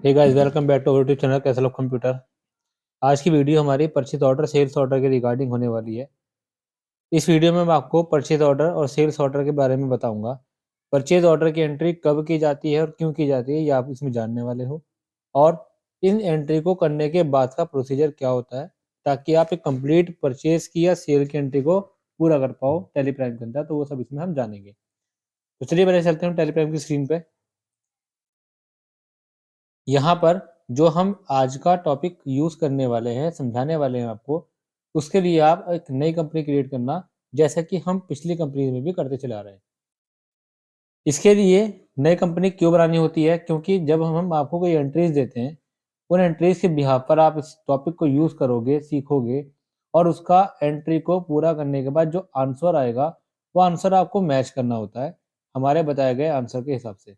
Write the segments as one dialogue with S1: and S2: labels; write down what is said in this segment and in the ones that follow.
S1: Hey guys, welcome back to YouTube channel castle of computer. आज की video हमारी purchase order sales order के regarding होने वाली है। इस वीडियो में मैं आपको परचेज ऑर्डर और सेल्स ऑर्डर के बारे में बताऊंगा। परचेज ऑर्डर की एंट्री कब की जाती है और क्यों की जाती है, ये आप इसमें जानने वाले हो। और इन एंट्री को करने के बाद का प्रोसीजर क्या होता है, ताकि आप एक कंप्लीट परचेज की या सेल की एंट्री को पूरा कर पाओ टेलीप्राइम के अंदर। तो वो सब इसमें हम जानेंगे। तो चलिए पहले चलते हैं टेलीप्राइम की स्क्रीन पे। यहाँ पर जो हम आज का टॉपिक यूज़ करने वाले हैं, समझाने वाले हैं आपको, उसके लिए आप एक नई कंपनी क्रिएट करना, जैसा कि हम पिछली कंपनी में भी करते चले आ रहे हैं। इसके लिए नई कंपनी क्यों बनानी होती है? क्योंकि जब हम आपको कोई एंट्रीज देते हैं, उन एंट्रीज के बिहाफ पर आप इस टॉपिक को यूज़ करोगे, सीखोगे, और उसका एंट्री को पूरा करने के बाद जो आंसर आएगा, वो आंसर आपको मैच करना होता है हमारे बताए गए आंसर के हिसाब से।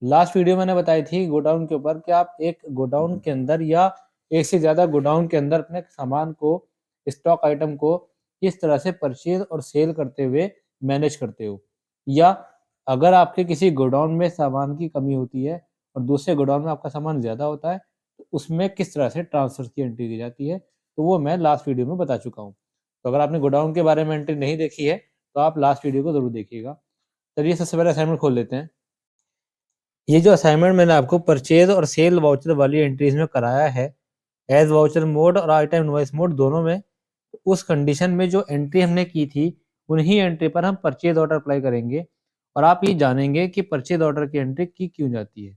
S1: लास्ट वीडियो मैंने बताई थी गोडाउन के ऊपर कि आप एक गोडाउन के अंदर या एक से ज़्यादा गोडाउन के अंदर अपने सामान को, स्टॉक आइटम को किस तरह से परचेज और सेल करते हुए मैनेज करते हो, या अगर आपके किसी गोडाउन में सामान की कमी होती है और दूसरे गोडाउन में आपका सामान ज़्यादा होता है, तो उसमें किस तरह से ट्रांसफर की एंट्री की जाती है, तो वो मैं लास्ट वीडियो में बता चुका हूँ। तो अगर आपने गोडाउन के बारे में एंट्री नहीं देखी है, तो आप लास्ट वीडियो को ज़रूर देखिएगा। चलिए सबसे पहले असाइनमेंट खोल लेते हैं। ये जो असाइनमेंट मैंने आपको परचेज और सेल वाउचर वाली एंट्रीज में कराया है, एज वाउचर मोड और आइटम इनवॉइस मोड दोनों में, उस कंडीशन में जो एंट्री हमने की थी, उन्हीं एंट्री पर हम परचेज ऑर्डर अप्लाई करेंगे। और आप ये जानेंगे कि परचेज ऑर्डर की एंट्री की क्यों जाती है,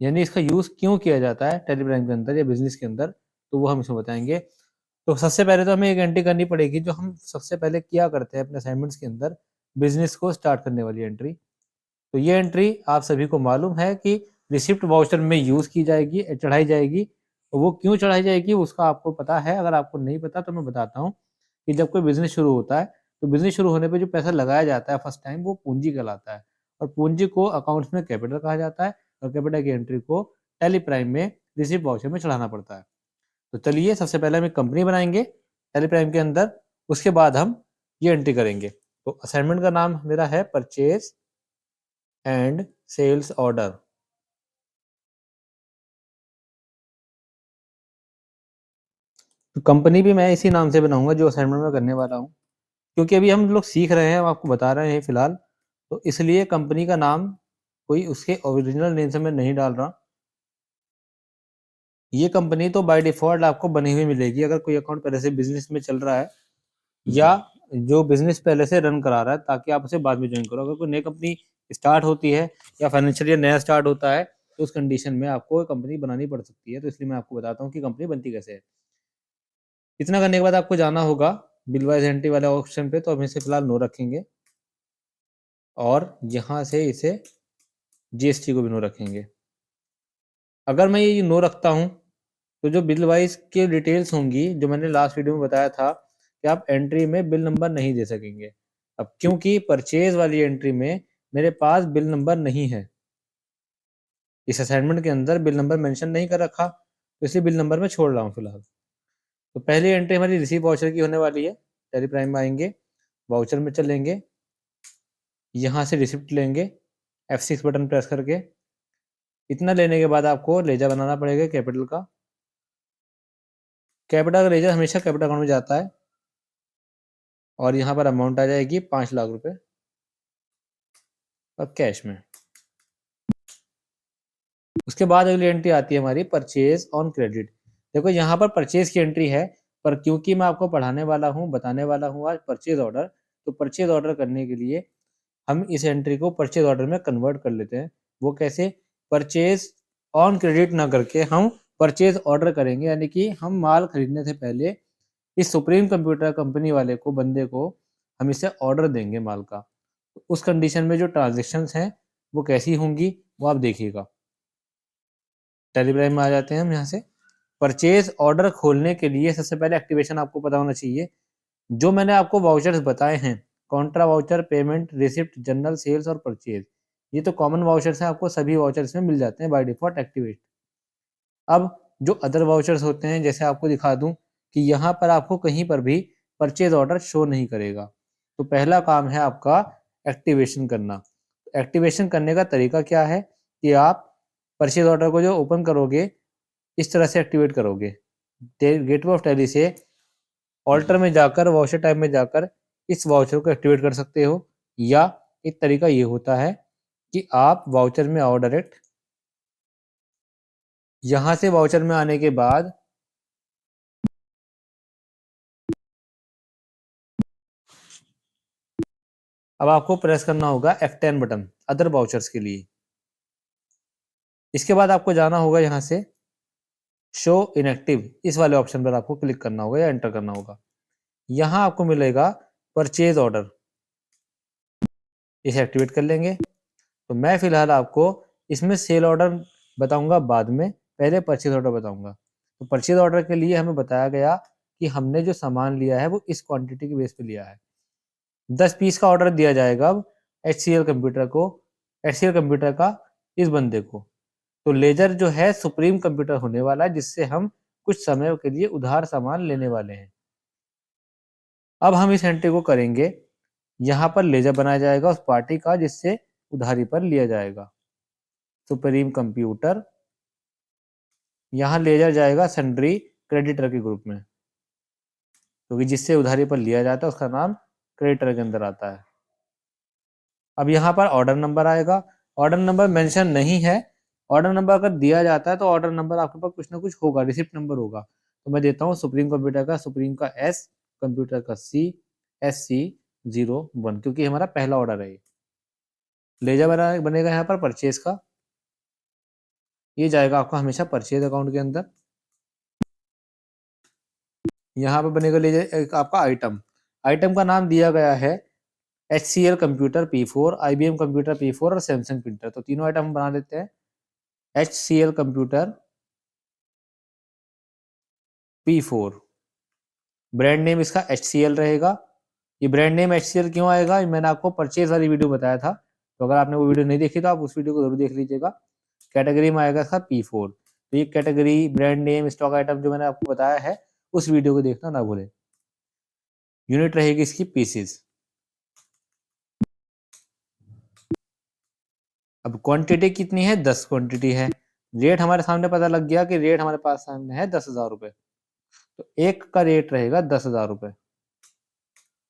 S1: यानी इसका यूज़ क्यों किया जाता है टेलीग्राम के अंदर या बिजनेस के अंदर, तो वो हम इसमें बताएंगे। तो सबसे पहले तो हमें एक एंट्री करनी पड़ेगी जो हम सबसे पहले किया करते हैं अपने असाइनमेंट्स के अंदर, बिजनेस को स्टार्ट करने वाली एंट्री। तो ये एंट्री आप सभी को मालूम है कि रिसिप्ट वाउचर में यूज़ की जाएगी, चढ़ाई जाएगी। तो वो क्यों चढ़ाई जाएगी उसका आपको पता है। अगर आपको नहीं पता तो मैं बताता हूँ कि जब कोई बिज़नेस शुरू होता है, तो बिज़नेस शुरू होने पे जो पैसा लगाया जाता है फर्स्ट टाइम, वो पूँजी कहलाता है। और पूँजी को अकाउंट्स में कैपिटल कहा जाता है, और कैपिटल की एंट्री को टेली प्राइम में रिसिप्ट वाउचर में चढ़ाना पड़ता है। तो चलिए सबसे पहले हम एक कंपनी बनाएँगे टेली प्राइम के अंदर, उसके बाद हम ये एंट्री करेंगे। तो असाइनमेंट का नाम मेरा है परचेज़ एंड सेल्स ऑर्डर। तो कंपनी भी मैं इसी नाम से बनाऊंगा जो असाइनमेंट में करने वाला हूँ, क्योंकि अभी हम लोग सीख रहे हैं, हम आपको बता रहे हैं फिलहाल। तो इसलिए कंपनी का नाम कोई उसके ओरिजिनल नेम से मैं नहीं डाल रहा। ये कंपनी तो बाय डिफॉल्ट आपको बनी हुई मिलेगी अगर कोई अकाउंट पहले से बिजनेस में चल रहा है, या जो बिजनेस पहले से रन करा रहा है, ताकि आप उसे बाद में ज्वाइन करो। अगर कोई नई कंपनी स्टार्ट होती है या फाइनेंशियल ईयर नया स्टार्ट होता है, तो उस कंडीशन में आपको कंपनी बनानी पड़ सकती है। तो इसलिए मैं आपको बताता हूँ कि कंपनी बनती कैसे है। इतना करने के बाद आपको जाना होगा बिल वाइज एंट्री वाले ऑप्शन पे, तो हम इसे फिलहाल नो रखेंगे, और यहाँ से इसे जीएसटी को भी नो रखेंगे। अगर मैं ये नो रखता हूँ, तो जो बिल वाइज की डिटेल्स होंगी, जो मैंने लास्ट वीडियो में बताया था कि आप एंट्री में बिल नंबर नहीं दे सकेंगे। अब क्योंकि परचेज वाली एंट्री में मेरे पास बिल नंबर नहीं है, इस असाइनमेंट के अंदर बिल नंबर मेंशन नहीं कर रखा, तो इसलिए बिल नंबर मैं छोड़ रहा हूँ फिलहाल। तो पहली एंट्री हमारी रिसीव वाउचर की होने वाली है। टेली प्राइम में आएंगे, वाउचर में चलेंगे, यहाँ से रिसिप्ट लेंगे F6 बटन प्रेस करके। इतना लेने के बाद आपको लेजर बनाना पड़ेगा कैपिटल का। कैपिटल का लेजर हमेशा कैपिटल अकाउंट में जाता है, और यहाँ पर अमाउंट आ जाएगी 5 लाख रुपए, और कैश में। उसके बाद अगली एंट्री आती है हमारी परचेज ऑन क्रेडिट। देखो यहाँ पर परचेज की एंट्री है, पर क्योंकि मैं आपको पढ़ाने वाला हूँ, बताने वाला हूँ आज परचेज ऑर्डर, तो परचेज ऑर्डर करने के लिए हम इस एंट्री को परचेज ऑर्डर में कन्वर्ट कर लेते हैं। वो कैसे? परचेज ऑन क्रेडिट ना करके हम परचेज ऑर्डर करेंगे, यानी कि हम माल खरीदने से पहले इस सुप्रीम कंप्यूटर कंपनी वाले को, बंदे को, हम इसे ऑर्डर देंगे माल का। उस कंडीशन में जो ट्रांजेक्शन्स हैं वो कैसी होंगी, वो आप देखिएगा। टेलीग्राम में आ जाते हैं हम यहाँ से। परचेज ऑर्डर खोलने के लिए सबसे पहले एक्टिवेशन आपको पता होना चाहिए। जो मैंने आपको वाउचर्स बताए हैं, contra voucher, payment, receipt, journal, sales और परचेज, ये तो कॉमन वाउचर्स हैं, आपको सभी वाउचर्स में मिल जाते हैं बाय डिफॉल्ट एक्टिवेट। अब जो अदर वाउचर्स होते हैं, जैसे आपको दिखा दूं कि यहाँ पर आपको कहीं पर भी परचेज ऑर्डर शो नहीं करेगा। तो पहला काम है आपका एक्टिवेशन करना। एक्टिवेशन करने का तरीका क्या है कि आप परचेज ऑर्डर को जो ओपन करोगे इस तरह से एक्टिवेट करोगे। गेटवे ऑफ टैली से ऑल्टर में जाकर वाउचर टाइप में जाकर इस वाउचर को एक्टिवेट कर सकते हो, या एक तरीका ये होता है कि आप वाउचर में आओ डायरेक्ट। यहां से वाउचर में आने के बाद अब आपको प्रेस करना होगा F10 बटन अदर वाउचर्स के लिए। इसके बाद आपको जाना होगा यहाँ से शो इनएक्टिव, इस वाले ऑप्शन पर आपको क्लिक करना होगा या एंटर करना होगा। यहाँ आपको मिलेगा परचेज ऑर्डर, इसे एक्टिवेट कर लेंगे। तो मैं फिलहाल आपको इसमें सेल ऑर्डर बताऊंगा बाद में, पहले परचेज ऑर्डर बताऊंगा। तो परचेज ऑर्डर के लिए हमें बताया गया कि हमने जो सामान लिया है वो इस क्वांटिटी के बेस पे लिया है। 10 पीस का ऑर्डर दिया जाएगा अब HCL कंप्यूटर को, HCL कंप्यूटर का इस बंदे को। तो लेजर जो है सुप्रीम कंप्यूटर होने वाला है, जिससे हम कुछ समय के लिए उधार सामान लेने वाले हैं। अब हम इस एंट्री को करेंगे, यहाँ पर लेजर बनाया जाएगा उस पार्टी का जिससे उधारी पर लिया जाएगा, सुप्रीम कंप्यूटर। यहाँ लेजर जाएगा सन्ड्री क्रेडिटर के ग्रुप में, क्योंकि जिससे उधारी पर लिया जाता है उसका नाम क्रेडिटर के अंदर आता है। अब यहाँ पर ऑर्डर नंबर आएगा, ऑर्डर नंबर मेंशन नहीं है। ऑर्डर नंबर अगर दिया जाता है तो ऑर्डर नंबर आपके पास कुछ ना कुछ होगा, रिसिप्ट नंबर होगा। तो मैं देता हूँ सुप्रीम कंप्यूटर का, सुप्रीम का S, कंप्यूटर का C, SC01, क्योंकि हमारा पहला ऑर्डर है। लेजर बनेगा यहाँ पर परचेज का, ये जाएगा आपका हमेशा परचेज अकाउंट के अंदर। यहाँ पर बनेगा लेजर एक आपका आइटम, आइटम का नाम दिया गया है HCL computer P4, IBM computer P4 और सैमसंग प्रिंटर। तो तीनों आइटम हम बना देते हैं। HCL computer P4, brand name इसका HCL रहेगा। ये ब्रांड नेम HCL क्यों आएगा, मैंने आपको परचेज वाली वीडियो बताया था, तो अगर आपने वो वीडियो नहीं देखी तो आप उस वीडियो को जरूर देख लीजिएगा। कैटेगरी में आएगा इसका P4। तो ये category, brand name, stock item जो मैंने आपको बताया है उस वीडियो को देखना ना भूलें। यूनिट रहेगी इसकी पीसेस। अब क्वांटिटी कितनी है, 10 क्वांटिटी है। रेट हमारे सामने पता लग गया कि रेट हमारे पास सामने है 10,000 रुपए। तो एक का रेट रहेगा 10,000 रुपए,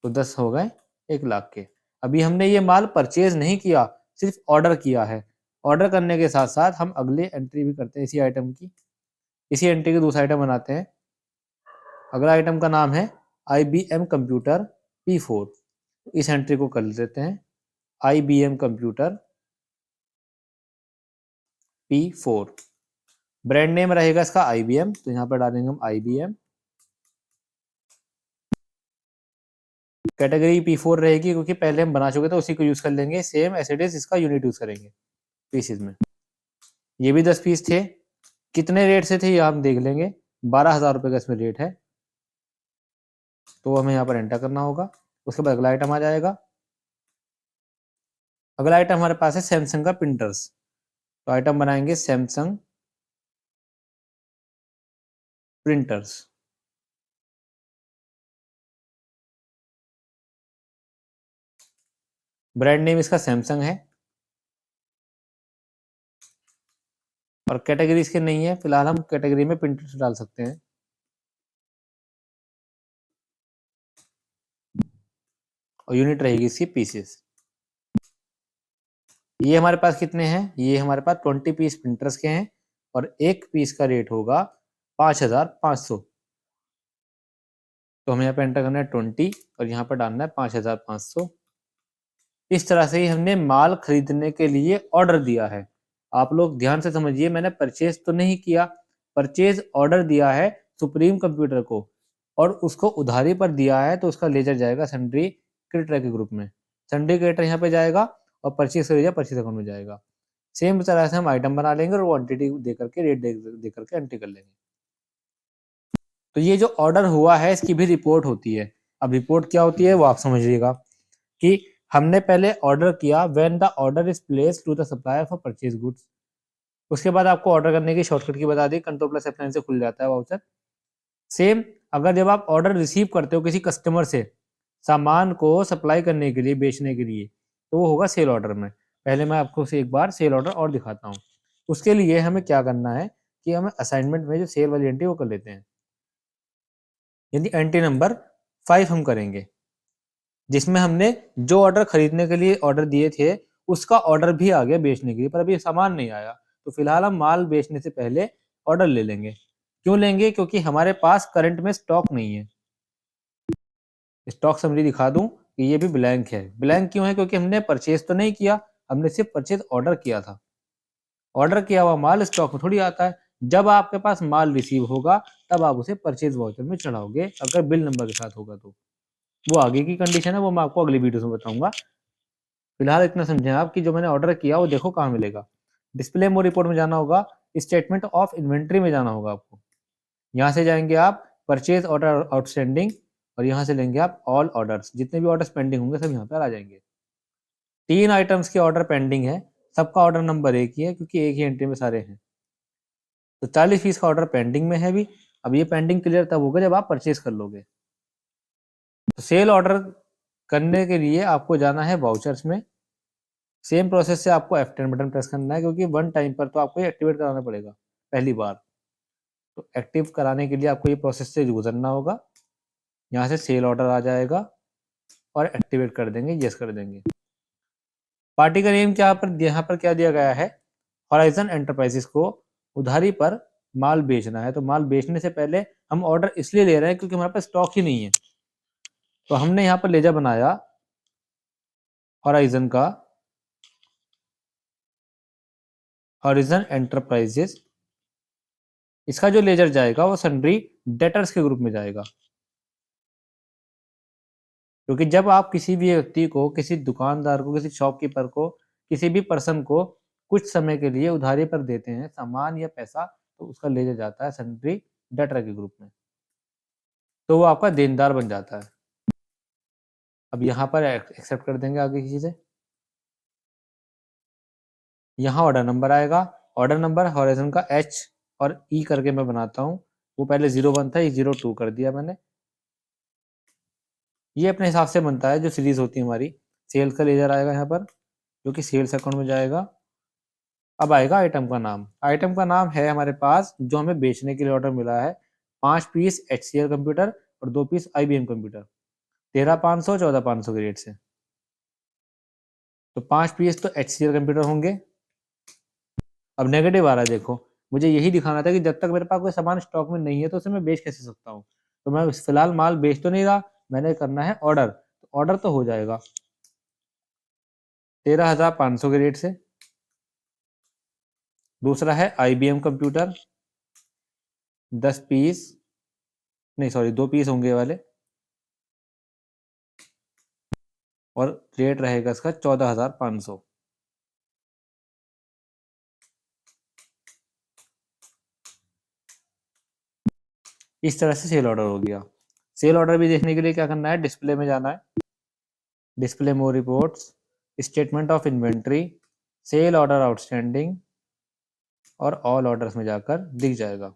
S1: तो 10 हो गए 1,00,000 के। अभी हमने ये माल परचेज नहीं किया, सिर्फ ऑर्डर किया है। ऑर्डर करने के साथ साथ हम अगले एंट्री भी करते हैं इसी आइटम की। इसी एंट्री के दूसरा आइटम बनाते हैं। अगला आइटम का नाम है IBM कंप्यूटर P4। इस एंट्री को कर लेते हैं, IBM computer P4। Brand name रहेगा इसका IBM, तो यहाँ पर डालेंगे हम IBM। कैटेगरी P4 रहेगी क्योंकि पहले हम बना चुके थे, उसी को यूज कर लेंगे। सेम एज इट इज इसका यूनिट यूज करेंगे पीसेस में। ये भी 10 पीस थे। कितने रेट से थे ये हम देख लेंगे। 12,000 रुपए का इसमें रेट है, तो हमें यहाँ पर एंटर करना होगा। उसके बाद अगला आइटम आ जाएगा। अगला आइटम हमारे पास है सैमसंग का प्रिंटर्स। तो आइटम बनाएंगे सैमसंग प्रिंटर्स। ब्रांड नेम इसका सैमसंग है और कैटेगरी इसके नहीं है, फिलहाल हम कैटेगरी में प्रिंटर्स डाल सकते हैं। और यूनिट रहेगी इसकी पीसेस। ये हमारे पास कितने हैं, ये हमारे पास 20 पीस प्रिंटर्स के हैं और एक पीस का रेट होगा 5,500। तो हमें यहाँ पे एंटर करना है 20 और यहाँ पर डालना है 5,500। इस तरह से ही हमने माल खरीदने के लिए ऑर्डर दिया है। आप लोग ध्यान से समझिए, मैंने परचेज तो नहीं किया, परचेज ऑर्डर दिया है सुप्रीम कंप्यूटर को और उसको उधारी पर दिया है, तो उसका लेजर जाएगा सन्ड्री क्रेडिटर के ग्रुप में। सन्ड्री क्रेडिटर यहाँ पे जाएगा और परचेज का लेजर परचेज अकाउंट में जाएगा। सेम तरह से हम आइटम बना लेंगे और क्वांटिटी दे करके, रेट दे करके एंट्री कर लेंगे। तो ये जो ऑर्डर हुआ है इसकी भी रिपोर्ट होती है। अब रिपोर्ट क्या होती है वो आप समझिएगा कि हमने पहले ऑर्डर किया, when the order is placed to the supplier for purchase goods. उसके बाद आपको ऑर्डर करने की शॉर्टकट की बता दी, Ctrl+F9 से खुल जाता है वाउचर। सेम अगर जब आप ऑर्डर रिसीव करते हो किसी कस्टमर से सामान को सप्लाई करने के लिए, बेचने के लिए, तो वो होगा सेल ऑर्डर में। पहले मैं आपको से एक बार सेल ऑर्डर और दिखाता हूँ। उसके लिए हमें क्या करना है कि हमें असाइनमेंट में जो सेल वाली एंट्री वो कर लेते हैं, यानी एंट्री नंबर 5 हम करेंगे, जिसमें हमने जो ऑर्डर खरीदने के लिए ऑर्डर दिए थे उसका ऑर्डर भी आ गया बेचने के लिए, पर अभी सामान नहीं आया। तो फिलहाल हम माल बेचने से पहले ऑर्डर ले लेंगे। क्यों लेंगे? क्योंकि हमारे पास करंट में स्टॉक नहीं है। स्टॉक समरी दिखा दूं कि ये भी ब्लैंक है। ब्लैंक क्यों है? क्योंकि हमने परचेज तो नहीं किया, हमने सिर्फ परचेज ऑर्डर किया था। ऑर्डर किया हुआ माल स्टॉक में थोड़ी आता है। जब आपके पास माल रिसीव होगा तब आप उसे परचेज वाउचर में चढ़ाओगे, अगर बिल नंबर के साथ होगा तो। वो आगे की कंडीशन है, वो मैं आपको अगली वीडियो में बताऊंगा। फिलहाल इतना समझें आप कि जो मैंने ऑर्डर किया वो देखो कहाँ मिलेगा। डिस्प्ले मोड रिपोर्ट में जाना होगा, स्टेटमेंट ऑफ इन्वेंट्री में जाना होगा आपको। यहाँ से जाएंगे आप परचेज ऑर्डर आउटस्टैंडिंग, और यहाँ से लेंगे आप ऑल ऑर्डर्स, जितने भी ऑर्डर्स पेंडिंग होंगे सब यहाँ पर आ जाएंगे। 3 आइटम्स के ऑर्डर पेंडिंग है, सबका ऑर्डर नंबर एक ही है क्योंकि एक ही एंट्री में सारे हैं। तो 40 पीस का ऑर्डर पेंडिंग में है अभी। अब ये पेंडिंग क्लियर तब होगा जब आप परचेज कर लोगे। तो सेल ऑर्डर करने के लिए आपको जाना है वाउचर्स में। सेम प्रोसेस से आपको F10 बटन प्रेस करना है, क्योंकि वन टाइम पर तो आपको ये एक्टिवेट कराना पड़ेगा पहली बार। तो एक्टिव कराने के लिए आपको ये प्रोसेस से गुजरना होगा। यहाँ से सेल ऑर्डर आ जाएगा और एक्टिवेट कर देंगे, यस कर देंगे। पार्टी का नेम क्या पर यहाँ पर क्या दिया गया है? हॉराइजन एंटरप्राइजेस को उधारी पर माल बेचना है। तो माल बेचने से पहले हम ऑर्डर इसलिए ले रहे हैं क्योंकि हमारे पास स्टॉक ही नहीं है। तो हमने यहाँ पर लेजर बनाया हॉराइजन का, हॉराइजन एंटरप्राइजेस। इसका जो लेजर जाएगा वो सन्ड्री डेटर्स के ग्रुप में जाएगा, क्योंकि जब आप किसी भी व्यक्ति को, किसी दुकानदार को, किसी शॉपकीपर को, किसी भी पर्सन को कुछ समय के लिए उधारी पर देते हैं सामान या पैसा, तो उसका लेजर जाता है सन्ड्री डेटर के ग्रुप में, तो वो आपका देनदार बन जाता है। अब यहाँ पर एक्सेप्ट कर देंगे आगे की चीजें। यहाँ ऑर्डर नंबर आएगा। ऑर्डर नंबर हॉराइजन का H और E करके मैं बनाता हूँ। वो पहले 01 था, ये 02 कर दिया मैंने। ये अपने हिसाब से बनता है जो सीरीज होती है हमारी। सेल्स का लेजर आएगा यहाँ पर, जो कि सेल्स अकाउंट में जाएगा। अब आएगा आइटम का नाम। आइटम का नाम है हमारे पास जो हमें बेचने के लिए ऑर्डर मिला है, 5 पीस HCL कंप्यूटर और 2 पीस IBM कंप्यूटर, 13,500 14,500 के रेट से। तो 5 पीस तो HCL कंप्यूटर होंगे। अब नेगेटिव आ रहा है, देखो मुझे यही दिखाना था कि जब तक मेरे पास कोई सामान स्टॉक में नहीं है तो उसे मैं बेच कैसे सकता हूँ। तो मैं फिलहाल माल बेच तो नहीं रहा, मैंने करना है ऑर्डर। तो ऑर्डर तो हो जाएगा 13,500 के रेट से। दूसरा है IBM कंप्यूटर, 10 पीस, नहीं सॉरी 2 पीस होंगे ये वाले, और रेट रहेगा इसका 14,500। इस तरह से सेल ऑर्डर हो गया। सेल ऑर्डर भी देखने के लिए क्या करना है? डिस्प्ले में जाना है, display more reports, statement of inventory, sale order outstanding, और ऑल ऑर्डर्स में जाकर दिख जाएगा।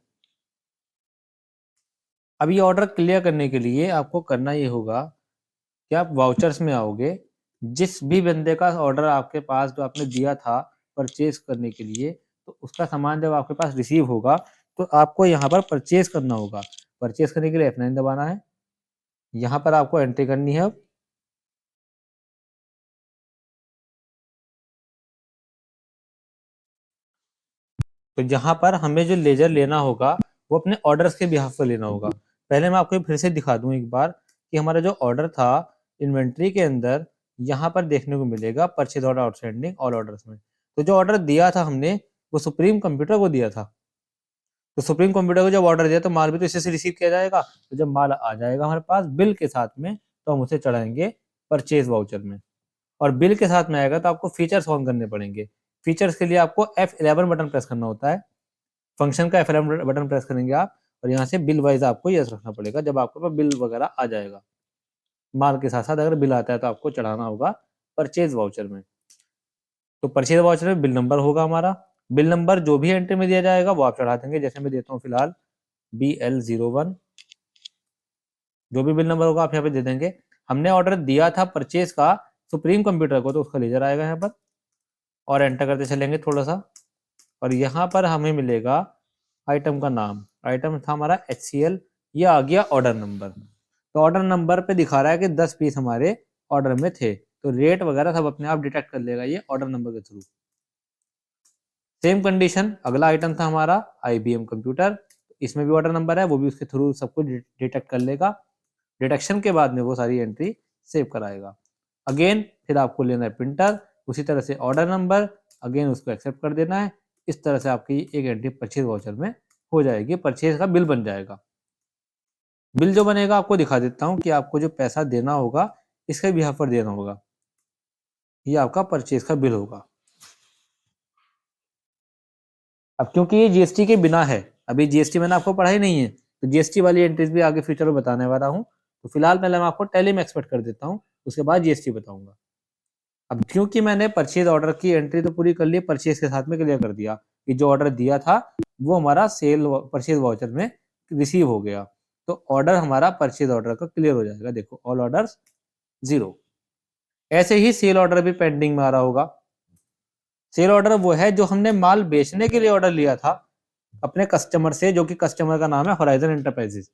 S1: अब ये ऑर्डर क्लियर करने के लिए आपको करना ये होगा कि आप वाउचर्स में आओगे। जिस भी बंदे का ऑर्डर आपके पास जो आपने दिया था परचेज करने के लिए, तो उसका सामान जब आपके पास रिसीव होगा तो आपको यहाँ पर परचेज करना होगा। परचेज करने के लिए F9 दबाना है। यहाँ पर आपको एंट्री करनी है। तो यहाँ पर हमें जो लेजर लेना होगा वो अपने ऑर्डर्स के बिहाफ पर लेना होगा। पहले मैं आपको फिर से दिखा दूं एक बार कि हमारा जो ऑर्डर था इन्वेंट्री के अंदर, यहाँ पर देखने को मिलेगा purchase order outstanding all orders में। तो जो ऑर्डर दिया था हमने वो सुप्रीम कंप्यूटर को दिया था। तो सुप्रीम कंप्यूटर को जब ऑर्डर दिया तो माल भी तो इसी से रिसीव किया जाएगा। तो जब माल आ जाएगा हमारे पास बिल के साथ में, तो हम उसे चढ़ाएंगे परचेज वाउचर में। और बिल के साथ में आएगा तो आपको फीचर्स ऑन करने पड़ेंगे। फीचर्स के लिए आपको F11 बटन प्रेस करना होता है। फंक्शन का F11 बटन प्रेस करेंगे आप, और यहाँ से बिल वाइज आपको यस रखना पड़ेगा। जब आपके पास बिल वगैरह आ जाएगा माल के साथ साथ, अगर बिल आता है तो आपको चढ़ाना होगा परचेज वाउचर में। तो परचेज वाउचर में बिल नंबर होगा हमारा। बिल नंबर जो भी एंट्री में दिया जाएगा वो आप चढ़ा देंगे। जैसे मैं देता हूँ फिलहाल BL01, जो भी बिल नंबर होगा आप यहाँ पे दे देंगे। हमने ऑर्डर दिया था परचेज का सुप्रीम कंप्यूटर को, तो उसका लेजर आएगा यहाँ पर, और एंटर करते चलेंगे थोड़ा सा। और यहाँ पर हमें मिलेगा आइटम का नाम। आइटम था हमारा HCL, ये आ गया ऑर्डर नंबर। तो ऑर्डर नंबर पे दिखा रहा है कि 10 पीस हमारे ऑर्डर में थे, तो रेट वगैरह सब अपने आप डिटेक्ट कर लेगा ये ऑर्डर नंबर के थ्रू। सेम कंडीशन, अगला आइटम था हमारा IBM कंप्यूटर, इसमें भी ऑर्डर नंबर है, वो भी उसके थ्रू सब कुछ डिटेक्ट कर लेगा। डिटेक्शन के बाद में वो सारी एंट्री सेव कराएगा। अगेन फिर आपको लेना है प्रिंटर, उसी तरह से ऑर्डर नंबर, अगेन उसको एक्सेप्ट कर देना है। इस तरह से आपकी एक एंट्री परचेज वाउचर में हो जाएगी, परचेज का बिल बन जाएगा। बिल जो बनेगा आपको दिखा देता हूँ कि आपको जो पैसा देना होगा इसके भी यहाँ पर देना होगा, ये आपका परचेज का बिल होगा। अब क्योंकि ये GST के बिना है, अभी GST मैंने आपको पढ़ाई नहीं है, तो GST वाली एंट्रीज भी आगे फ्यूचर में बताने वाला हूँ। तो फिलहाल पहले मैं आपको टैली में एक्सपेक्ट कर देता हूँ, उसके बाद GST बताऊंगा। अब क्योंकि मैंने परचेज ऑर्डर की एंट्री तो पूरी कर ली, परचेज के साथ में क्लियर कर दिया कि जो ऑर्डर दिया था वो हमारा सेल परचेज वाउचर में रिसीव हो गया, तो ऑर्डर हमारा परचेज ऑर्डर का क्लियर हो जाएगा। देखो ऑल ऑर्डर्स 0। ऐसे ही सेल ऑर्डर भी पेंडिंग में आ रहा होगा। सेल ऑर्डर वो है जो हमने माल बेचने के लिए ऑर्डर लिया था अपने कस्टमर से, जो कि कस्टमर का नाम है होराइजन एंटरप्राइजेस।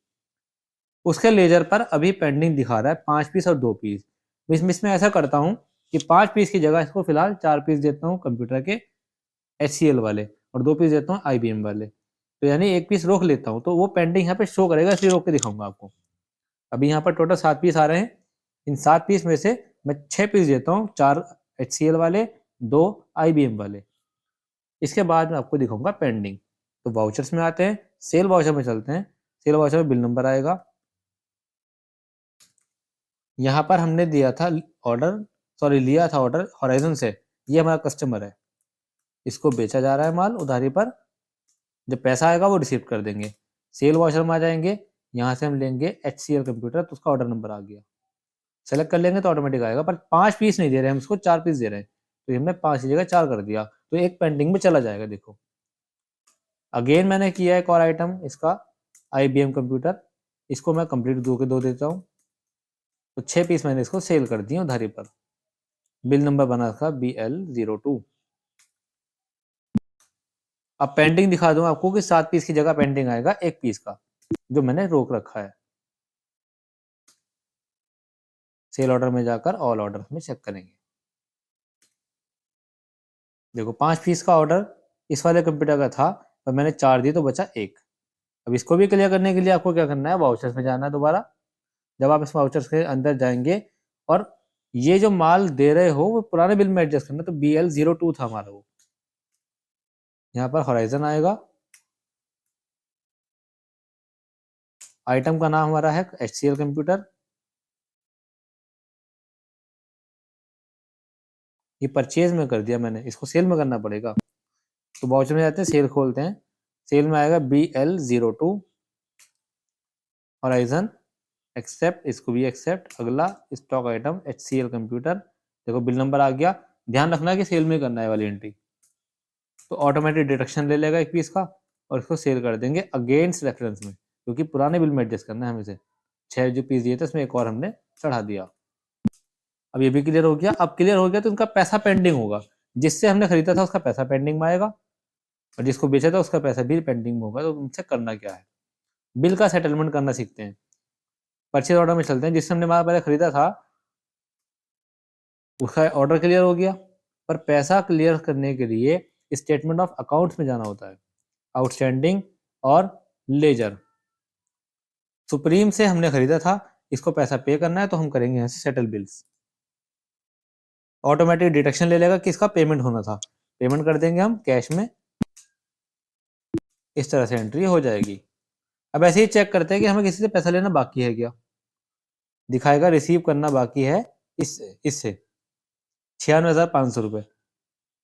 S1: उसके लेजर पर अभी पेंडिंग दिखा रहा है 5 पीस और 2 पीस। इसमें ऐसा करता हूँ कि 5 पीस की जगह इसको फिलहाल 4 पीस देता हूँ कंप्यूटर के HCL वाले, और 2 पीस देता हूँ IBM वाले, तो यानी 1 पीस रोक लेता हूँ, तो वो पेंडिंग यहाँ पे शो करेगा, इसलिए रोक के दिखाऊंगा आपको। अभी यहाँ पर टोटल 7 पीस आ रहे हैं, इन 7 पीस में से मैं 6 पीस देता हूँ, 4 HCL वाले, 2 IBM वाले। इसके बाद मैं आपको दिखाऊंगा पेंडिंग। तो वाउचर्स में आते हैं, सेल वाउचर में चलते हैं। सेल वाउचर में बिल नंबर आएगा, यहाँ पर हमने दिया था ऑर्डर, सॉरी लिया था ऑर्डर होराइजन से, ये हमारा कस्टमर है, इसको बेचा जा रहा है माल उधारी पर, जब पैसा आएगा वो रिसीव कर देंगे। सेल वाउचर में आ जाएंगे, यहाँ से हम लेंगे HCL कंप्यूटर, तो उसका ऑर्डर नंबर आ गया, सेलेक्ट कर लेंगे तो ऑटोमेटिक आएगा। पर 5 पीस नहीं दे रहे हैं हम इसको, 4 पीस दे रहे हैं, तो हमने 5 की जगह 4 कर दिया, तो एक पेंडिंग में चला जाएगा। देखो अगेन मैंने किया एक और आइटम इसका IBM कंप्यूटर, इसको मैं कंप्लीट 2 के 2 देता हूँ, तो 6 पीस मैंने इसको सेल कर दिए उधारी पर। बिल नंबर बना था BL02। अब पेंडिंग दिखा दूं आपको कि 7 पीस की जगह पेंडिंग आएगा 1 पीस का, जो मैंने रोक रखा है। सेल ऑर्डर में जाकर ऑल ऑर्डर में चेक करेंगे। देखो 5 पीस का ऑर्डर इस वाले कंप्यूटर का था, पर मैंने 4 दिए तो बचा 1। अब इसको भी क्लियर करने के लिए आपको क्या करना है, वाउचर्स में जाना है दोबारा। जब आप इस वाउचर्स के अंदर जाएंगे और ये जो माल दे रहे हो वो पुराने बिल में एडजस्ट करना, तो BL02 था हमारा वो, यहाँ पर होराइजन आएगा, आइटम का नाम हमारा है HCL कंप्यूटर, ये परचेज में कर दिया मैंने, इसको सेल में करना पड़ेगा। तो वाउचर में जाते हैं, सेल खोलते हैं, सेल में आएगा BL02 होराइजन, एक्सेप्ट, इसको भी एक्सेप्ट। अगला स्टॉक आइटम HCL कंप्यूटर, देखो बिल नंबर आ गया। ध्यान रखना कि सेल में करना है वाली एंट्री, तो ऑटोमेटिक डिडक्शन ले लेगा 1 पीस का, और इसको सेल कर देंगे अगेंस्ट रेफरेंस में, क्योंकि पुराने बिल में एडजस्ट करना है हमें से। 6 जो पीस दिए थे उसमें एक और हमने चढ़ा दिया। अब ये भी क्लियर हो गया। अब क्लियर हो गया तो उनका पैसा पेंडिंग होगा, जिससे हमने खरीदा था उसका पैसा पेंडिंग में आएगा, और जिसको बेचा था उसका पैसा भी पेंडिंग में होगा। तो उनसे करना क्या है, बिल का सेटलमेंट करना सीखते हैं। परचेज ऑर्डर में चलते हैं, जिससे हमने माल पहले खरीदा था उसका ऑर्डर क्लियर हो गया, पर पैसा क्लियर करने के लिए स्टेटमेंट ऑफ अकाउंट्स में जाना होता है, आउटस्टैंडिंग और लेजर। सुप्रीम से हमने खरीदा था, इसको पैसा पे करना है, तो हम करेंगे यहाँ से सेटल बिल्स। ऑटोमेटिक डिडक्शन ले लेगा कि इसका पेमेंट होना था, पेमेंट कर देंगे हम कैश में। इस तरह से एंट्री हो जाएगी। अब ऐसे ही चेक करते हैं कि हमें किसी से पैसा लेना बाकी है क्या, दिखाएगा रिसीव करना बाकी है इससे 96,500 रुपये,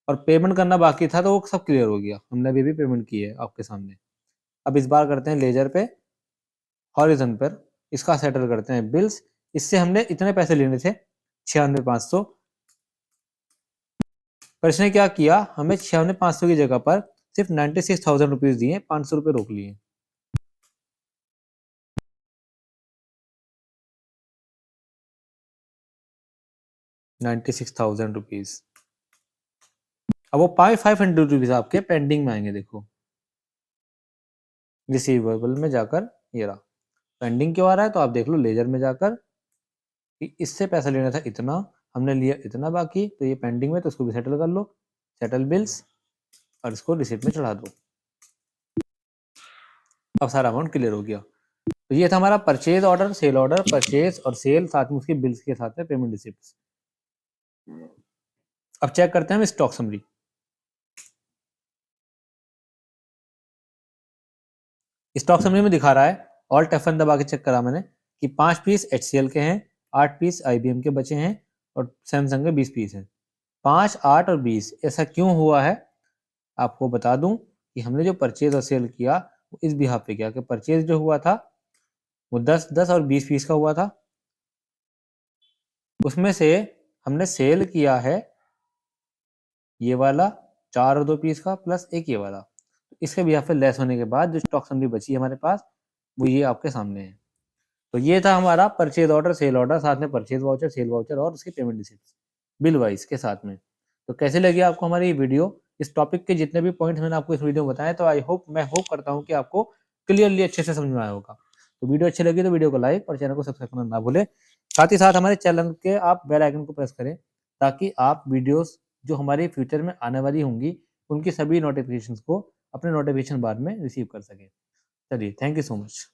S1: और पेमेंट करना बाकी था, तो वो सब क्लियर हो गया, हमने अभी भी पेमेंट की है आपके सामने। अब इस बार करते हैं लेजर पे, हॉरिजन पर, इसका सेटल करते हैं बिल्स। इससे हमने इतने पैसे लेने थे 96,500, पर इसने क्या किया, हमें 96,500 की जगह पर सिर्फ 96,000 रुपीज दिए, 500 रुपये रोक लिए। ₹96,000। अब वो 500 रुपीज आपके पेंडिंग में आएंगे। देखो रिसीवेबल में जाकर ये रहा, पेंडिंग क्यों आ रहा है तो आप देख लो लेजर में जाकर कि इससे पैसा लेना था इतना, हमने लिया इतना बाकी, तो ये पेंडिंग में, तो इसको भी सेटल कर लो, सेटल बिल्स, और इसको रिसिप्ट में चढ़ा दो। अब सारा अमाउंट क्लियर हो गया। तो ये था हमारा purchase order, sale order, purchase और सेल, साथ में उसकी बिल्स के साथ में पेमेंट रिसिप्ट। अब चेक करते हैं हम स्टॉक समरी। स्टॉक समरी में दिखा रहा है, ऑल्ट F1 दबा के चेक करा मैंने कि 5 पीस HCL के हैं, 8 पीस IBM के बचे हैं और सैमसंग के 20 पीस हैं। 5, 8 और 20 ऐसा क्यों हुआ है आपको बता दूं कि हमने जो परचेज और सेल किया वो इस बिहाफ पे किया कि परचेज जो हुआ था वो 10, 10 और 20 पीस का हुआ था, उसमें से हमने सेल किया है ये वाला 4 और 2 पीस का प्लस एक ये वाला। इसके बिहाफ पे लेस होने के बाद जो स्टॉक समरी बची है हमारे पास वो ये आपके सामने है। तो ये था हमारा परचेज ऑर्डर, सेल ऑर्डर, साथ में परचेज वाउचर, सेल वाउचर और उसकी पेमेंट रिसिप्ट बिल वाइज के साथ में। तो कैसे लगी आपको हमारी ये वीडियो? इस टॉपिक के जितने भी पॉइंट्स मैंने आपको इस वीडियो में बताए, तो मैं होप करता हूँ कि आपको क्लियरली अच्छे से समझ में आया होगा। तो वीडियो अच्छी लगी तो वीडियो को लाइक और चैनल को सब्सक्राइब करना ना भूलें। साथ ही साथ हमारे चैनल के आप बेल आइकन को प्रेस करें ताकि आप वीडियोस जो हमारे फ्यूचर में आने वाली होंगी उनकी सभी नोटिफिकेशंस को अपने नोटिफिकेशन बार में रिसीव कर सकें। चलिए, थैंक यू सो मच।